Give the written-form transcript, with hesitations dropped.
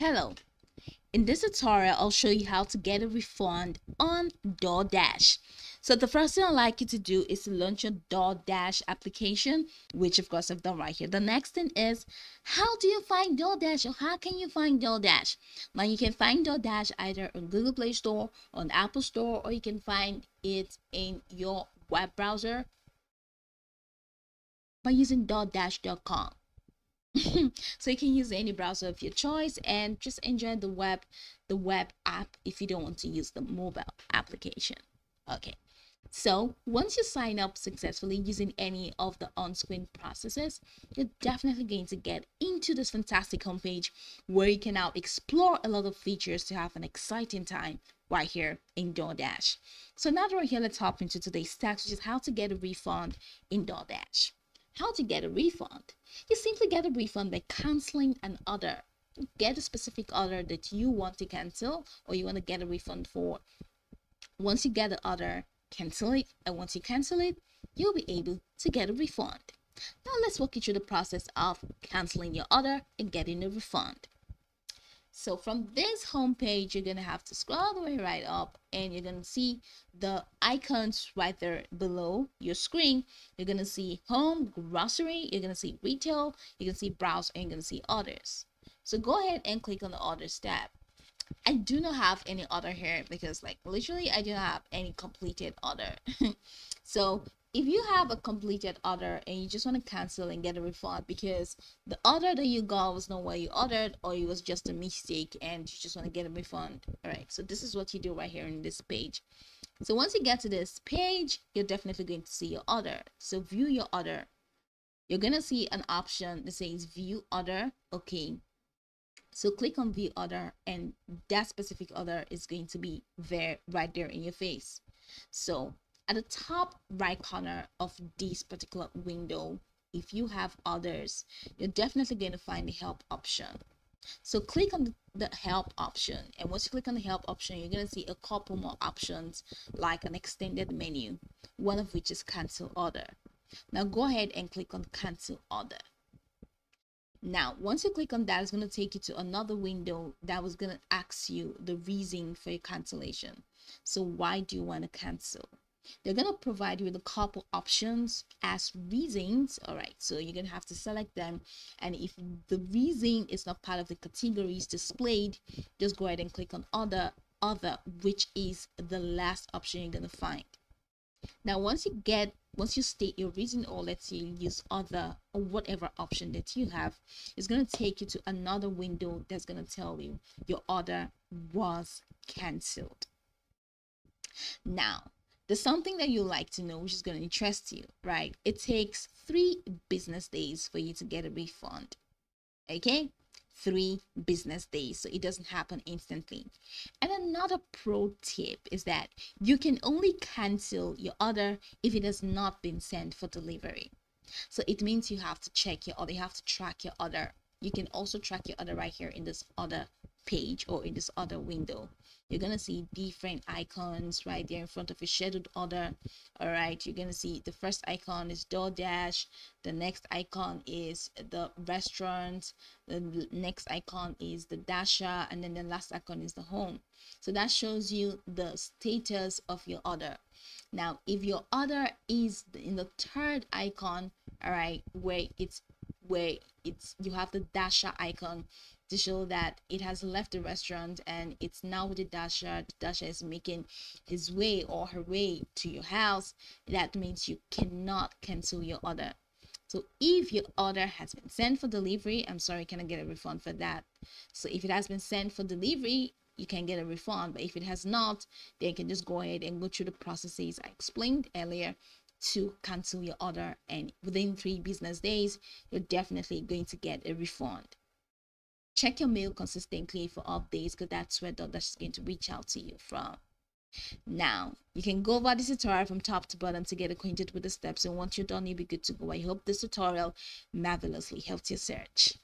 Hello, in this tutorial I'll show you how to get a refund on Doordash. So the first thing I'd like you to do is to launch your Doordash application, which of course I've done right here. The next thing is, how do you find Doordash, or how can you find Doordash? Now you can find Doordash either on Google Play Store, on Apple Store, or you can find it in your web browser by using doordash.com. So you can use any browser of your choice and just enjoy the web app if you don't want to use the mobile application. Okay, so once you sign up successfully using any of the on-screen processes, you're definitely going to get into this fantastic homepage where you can now explore a lot of features to have an exciting time right here in Doordash. So now that we're here, let's hop into today's task, which is how to get a refund in Doordash. How to get a refund? You simply get a refund by canceling an order. Get a specific order that you want to cancel or you want to get a refund for. Once you get the order, cancel it, and once you cancel it, you'll be able to get a refund. Now let's walk you through the process of canceling your order and getting a refund. So from this homepage, you're gonna have to scroll the way right up and you're gonna see the icons right there below your screen. You're gonna see home, grocery, you're gonna see retail, you're gonna see browse, and you're gonna see orders. So go ahead and click on the orders tab. I do not have any order here because literally I do not have any completed order. So if you have a completed order and you just want to cancel and get a refund because the order that you got was not what you ordered, or it was just a mistake and you just want to get a refund, all right, so this is what you do right here in this page. So once you get to this page, you're definitely going to see your order. So view your order. You're gonna see an option that says view order. Okay, so click on view order and that specific order is going to be there right there in your face. So at the top right corner of this particular window, if you have others, you're definitely going to find the help option. So click on the help option, and once you click on the help option, you're going to see a couple more options like an extended menu, one of which is cancel order. Now go ahead and click on cancel order. Now once you click on that, it's going to take you to another window that was going to ask you the reason for your cancellation. So why do you want to cancel? They're going to provide you with a couple options as reasons. All right, so you're going to have to select them, and if the reason is not part of the categories displayed, just go ahead and click on other, which is the last option you're going to find. Now once you state your reason, or let's say you use other or whatever option that you have, it's going to take you to another window that's going to tell you your order was cancelled. Now there's something that you like to know, which is going to interest you, right? It takes 3 business days for you to get a refund. Okay, 3 business days, so it doesn't happen instantly. And another pro tip is that you can only cancel your order if it has not been sent for delivery. So it means you have to check your order, you have to track your order. You can also track your order right here in this other page or in this other window. You're gonna see different icons right there in front of your scheduled order. All right, you're gonna see the first icon is Doordash, the next icon is the restaurant, the next icon is the Dasher, and then the last icon is the home. So that shows you the status of your order. Now if your order is in the third icon, all right, where you have the Dasher icon to show that it has left the restaurant and it's now with the Dasher. The Dasher is making his way or her way to your house. That means you cannot cancel your order. So if your order has been sent for delivery, I'm sorry, can I get a refund for that? So if it has been sent for delivery, you can get a refund, but if it has not, then you can just go ahead and go through the processes I explained earlier to cancel your order, and within 3 business days you're definitely going to get a refund. Check your mail consistently for updates, because that's where Doordash is going to reach out to you from. Now you can go over this tutorial from top to bottom to get acquainted with the steps, and once you're done, you'll be good to go. I hope this tutorial marvelously helped your search.